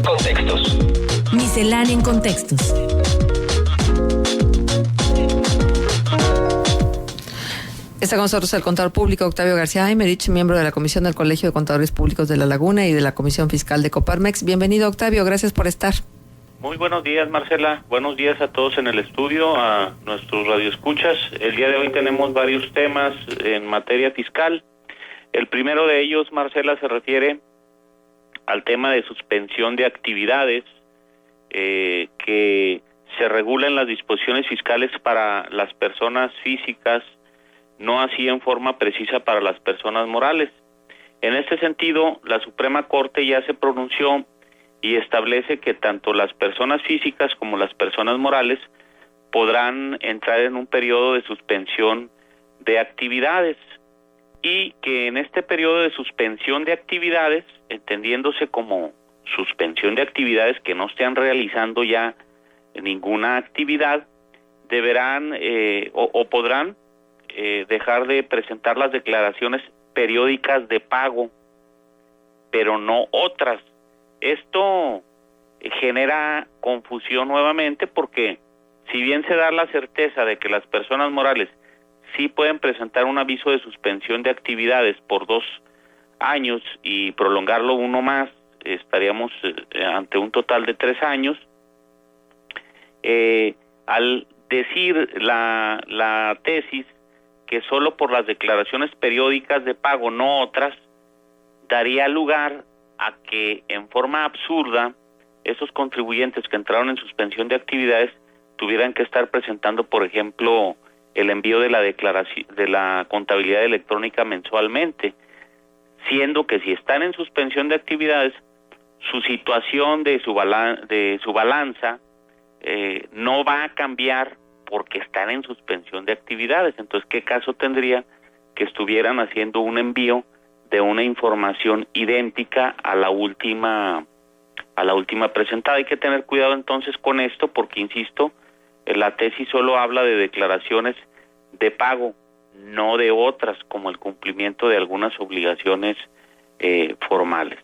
Contextos. Miscelánea en contextos. Está con nosotros el contador público Octavio García Aymerich, miembro de la Comisión del Colegio de Contadores Públicos de La Laguna y de la Comisión Fiscal de Coparmex. Bienvenido, Octavio, gracias por estar. Muy buenos días, Marcela. Buenos días a todos en el estudio, a nuestros radioescuchas. El día de hoy tenemos varios temas en materia fiscal. El primero de ellos, Marcela, se refiere al tema de suspensión de actividades que se regulan las disposiciones fiscales para las personas físicas, no así en forma precisa para las personas morales. En este sentido, la Suprema Corte ya se pronunció y establece que tanto las personas físicas como las personas morales podrán entrar en un periodo de suspensión de actividades, y que en este periodo de suspensión de actividades, entendiéndose como suspensión de actividades que no estén realizando ya ninguna actividad, deberán o podrán dejar de presentar las declaraciones periódicas de pago, pero no otras. Esto genera confusión nuevamente, porque si bien se da la certeza de que las personas morales sí pueden presentar un aviso de suspensión de actividades por 2 años y prolongarlo uno más, estaríamos ante un total de 3 años, al decir la tesis que solo por las declaraciones periódicas de pago, no otras, daría lugar a que en forma absurda esos contribuyentes que entraron en suspensión de actividades tuvieran que estar presentando, por ejemplo, el envío de la declaración de la contabilidad electrónica mensualmente, siendo que si están en suspensión de actividades, su situación de su balanza no va a cambiar porque están en suspensión de actividades. Entonces, ¿qué caso tendría que estuvieran haciendo un envío de una información idéntica a la última presentada? Hay que tener cuidado entonces con esto, porque insisto, la tesis solo habla de declaraciones de pago, no de otras, como el cumplimiento de algunas obligaciones formales.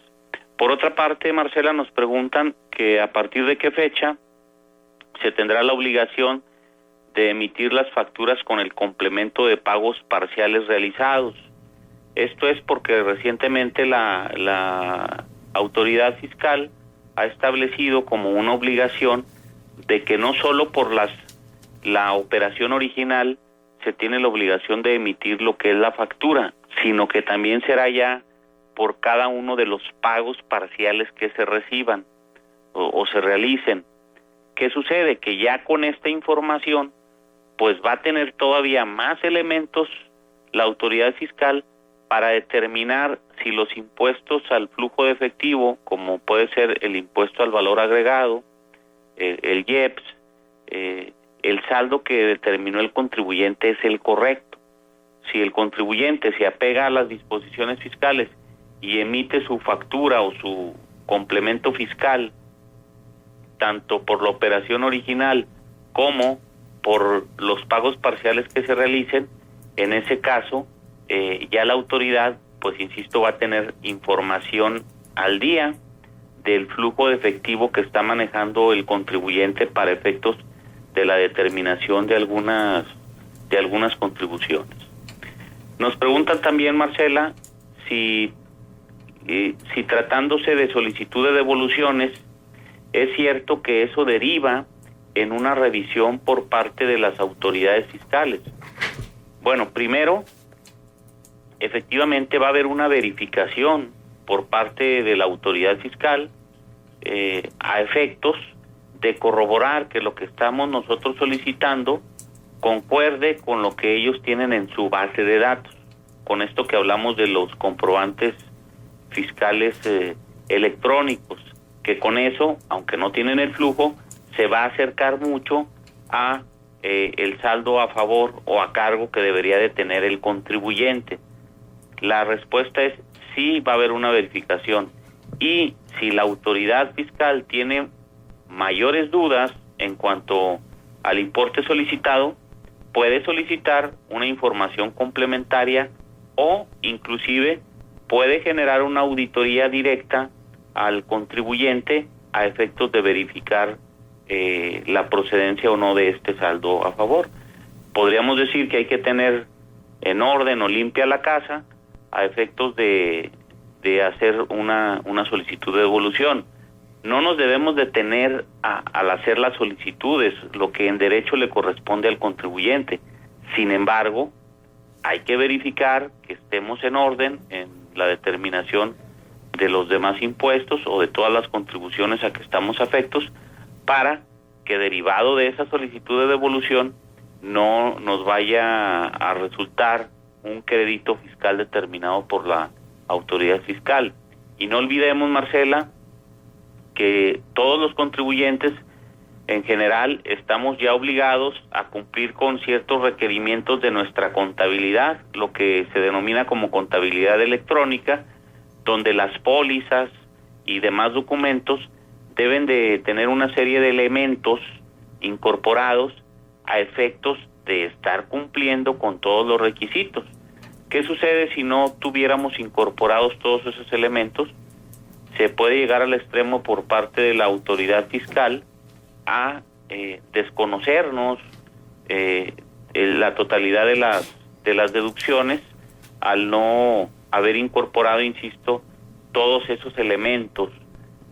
Por otra parte, Marcela, nos preguntan que a partir de qué fecha se tendrá la obligación de emitir las facturas con el complemento de pagos parciales realizados. Esto es porque recientemente la autoridad fiscal ha establecido como una obligación de que no solo por la operación original se tiene la obligación de emitir lo que es la factura, sino que también será ya por cada uno de los pagos parciales que se reciban o se realicen. ¿Qué sucede? Que ya con esta información pues va a tener todavía más elementos la autoridad fiscal para determinar si los impuestos al flujo de efectivo, como puede ser el impuesto al valor agregado, el IEPS, el saldo que determinó el contribuyente es el correcto. Si el contribuyente se apega a las disposiciones fiscales y emite su factura o su complemento fiscal, tanto por la operación original como por los pagos parciales que se realicen, en ese caso ya la autoridad, pues insisto, va a tener información al día del flujo de efectivo que está manejando el contribuyente para efectos de la determinación de algunas contribuciones. Nos preguntan también, Marcela, si tratándose de solicitud de devoluciones, es cierto que eso deriva en una revisión por parte de las autoridades fiscales. Bueno, primero, efectivamente va a haber una verificación por parte de la autoridad fiscal a efectos de corroborar que lo que estamos nosotros solicitando concuerde con lo que ellos tienen en su base de datos. Con esto que hablamos de los comprobantes fiscales electrónicos, que con eso, aunque no tienen el flujo, se va a acercar mucho a el saldo a favor o a cargo que debería de tener el contribuyente. La respuesta es sí, va a haber una verificación, y si la autoridad fiscal tiene mayores dudas en cuanto al importe solicitado, puede solicitar una información complementaria o inclusive puede generar una auditoría directa al contribuyente a efectos de verificar la procedencia o no de este saldo a favor. Podríamos decir que hay que tener en orden o limpia la casa a efectos de hacer una solicitud de devolución. No nos debemos detener al hacer las solicitudes, lo que en derecho le corresponde al contribuyente. Sin embargo, hay que verificar que estemos en orden en la determinación de los demás impuestos o de todas las contribuciones a que estamos afectos, para que derivado de esa solicitud de devolución no nos vaya a resultar un crédito fiscal determinado por la autoridad fiscal. Y no olvidemos, Marcela, que todos los contribuyentes en general estamos ya obligados a cumplir con ciertos requerimientos de nuestra contabilidad, lo que se denomina como contabilidad electrónica, donde las pólizas y demás documentos deben de tener una serie de elementos incorporados a efectos de estar cumpliendo con todos los requisitos. ¿Qué sucede si no tuviéramos incorporados todos esos elementos? Se puede llegar al extremo por parte de la autoridad fiscal a desconocernos la totalidad de las deducciones, al no haber incorporado, insisto, todos esos elementos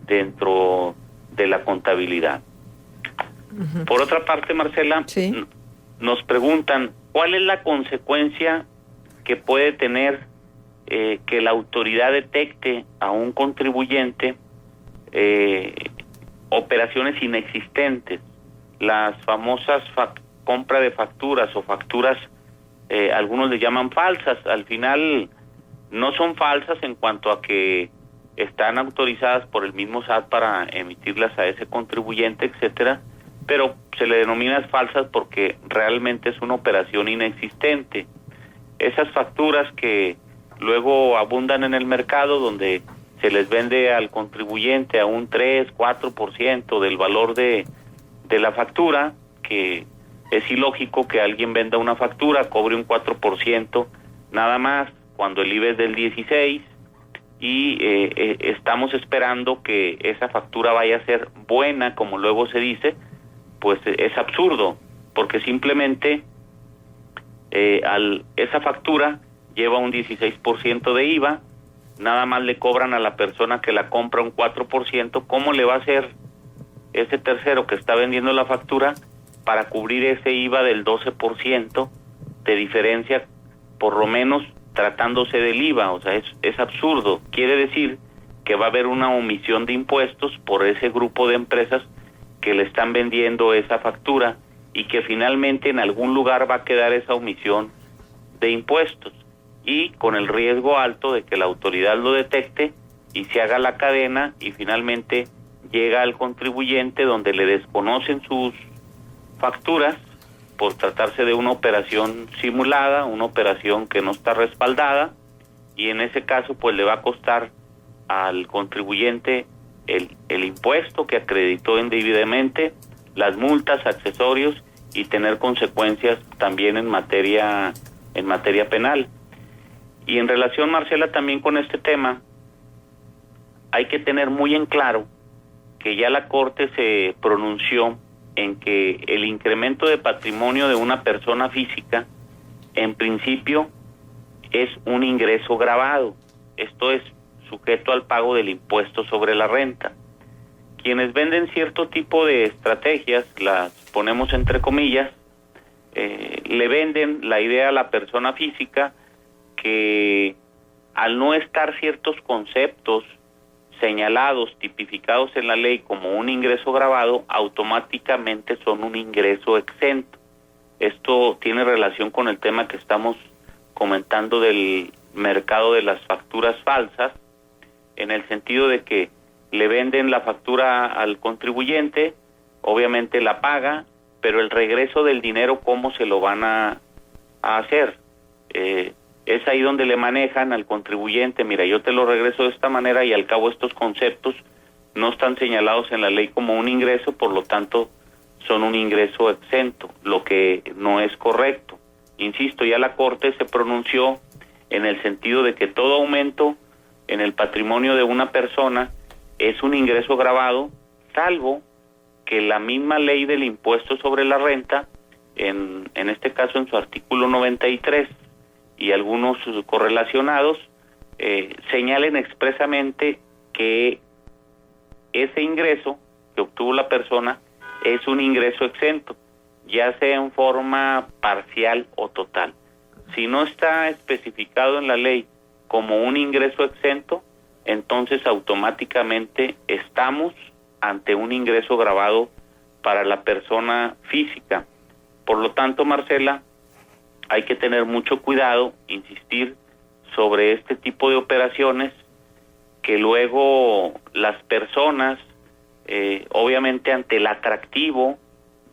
dentro de la contabilidad. Uh-huh. Por otra parte, Marcela, ¿sí?, nos preguntan cuál es la consecuencia que puede tener que la autoridad detecte a un contribuyente operaciones inexistentes, las famosas compra de facturas o facturas, algunos le llaman falsas. Al final no son falsas en cuanto a que están autorizadas por el mismo SAT para emitirlas a ese contribuyente, etcétera, pero se le denomina falsas porque realmente es una operación inexistente. Esas facturas que luego abundan en el mercado, donde se les vende al contribuyente a un 3, 4% del valor de la factura, que es ilógico que alguien venda una factura, cobre un 4% nada más, cuando el IVA es del 16%, y estamos esperando que esa factura vaya a ser buena, como luego se dice, pues es absurdo, porque simplemente esa factura lleva un 16% de IVA, nada más le cobran a la persona que la compra un 4%, ¿cómo le va a hacer ese tercero que está vendiendo la factura para cubrir ese IVA del 12% de diferencia, por lo menos tratándose del IVA? O sea, es absurdo. Quiere decir que va a haber una omisión de impuestos por ese grupo de empresas que le están vendiendo esa factura, y que finalmente en algún lugar va a quedar esa omisión de impuestos, y con el riesgo alto de que la autoridad lo detecte y se haga la cadena y finalmente llega al contribuyente donde le desconocen sus facturas por tratarse de una operación simulada, una operación que no está respaldada, y en ese caso pues le va a costar al contribuyente el impuesto que acreditó indebidamente, las multas, accesorios, y tener consecuencias también en materia penal. Y en relación, Marcela, también con este tema, hay que tener muy en claro que ya la Corte se pronunció en que el incremento de patrimonio de una persona física, en principio, es un ingreso gravado. Esto es sujeto al pago del impuesto sobre la renta. Quienes venden cierto tipo de estrategias, las ponemos entre comillas, le venden la idea a la persona física que al no estar ciertos conceptos señalados, tipificados en la ley como un ingreso gravado, automáticamente son un ingreso exento. Esto tiene relación con el tema que estamos comentando del mercado de las facturas falsas, en el sentido de que le venden la factura al contribuyente, obviamente la paga, pero el regreso del dinero, ¿cómo se lo van a hacer? Es ahí donde le manejan al contribuyente: mira, yo te lo regreso de esta manera, y al cabo estos conceptos no están señalados en la ley como un ingreso, por lo tanto son un ingreso exento, lo que no es correcto. Insisto, ya la Corte se pronunció en el sentido de que todo aumento en el patrimonio de una persona es un ingreso gravado salvo que la misma ley del impuesto sobre la renta, en este caso en su artículo 93 y algunos correlacionados, señalen expresamente que ese ingreso que obtuvo la persona es un ingreso exento, ya sea en forma parcial o total. Si no está especificado en la ley como un ingreso exento, entonces automáticamente estamos ante un ingreso gravado para la persona física. Por lo tanto, Marcela, hay que tener mucho cuidado, insistir sobre este tipo de operaciones, que luego las personas, obviamente ante el atractivo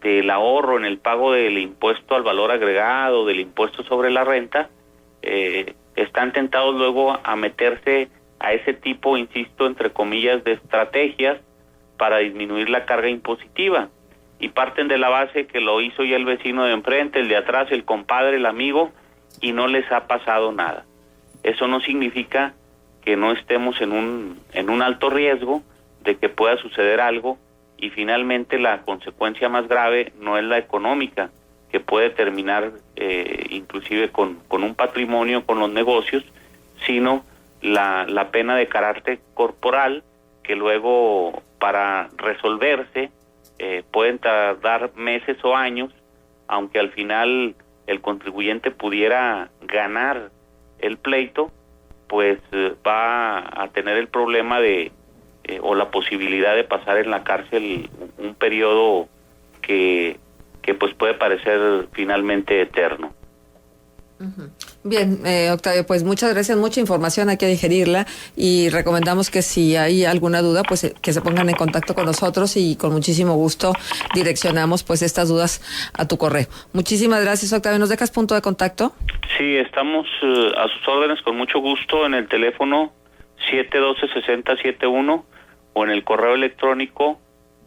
del ahorro en el pago del impuesto al valor agregado, del impuesto sobre la renta, están tentados luego a meterse a ese tipo, insisto, entre comillas, de estrategias para disminuir la carga impositiva, y parten de la base que lo hizo ya el vecino de enfrente, el de atrás, el compadre, el amigo, y no les ha pasado nada. Eso no significa que no estemos en un alto riesgo de que pueda suceder algo, y finalmente la consecuencia más grave no es la económica, que puede terminar inclusive con un patrimonio, con los negocios, sino la pena de carácter corporal, que luego para resolverse pueden tardar meses o años, aunque al final el contribuyente pudiera ganar el pleito, pues va a tener el problema de o la posibilidad de pasar en la cárcel un periodo que pues puede parecer finalmente eterno. Bien, Octavio, pues muchas gracias, mucha información, hay que digerirla, y recomendamos que si hay alguna duda, pues que se pongan en contacto con nosotros, y con muchísimo gusto direccionamos pues estas dudas a tu correo. Muchísimas gracias, Octavio. ¿Nos dejas punto de contacto? Sí, estamos a sus órdenes con mucho gusto en el teléfono 712-6071 o en el correo electrónico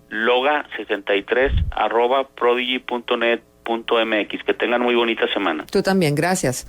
loga63@prodigy.net.mx. Que tengan muy bonita semana. Tú también, gracias.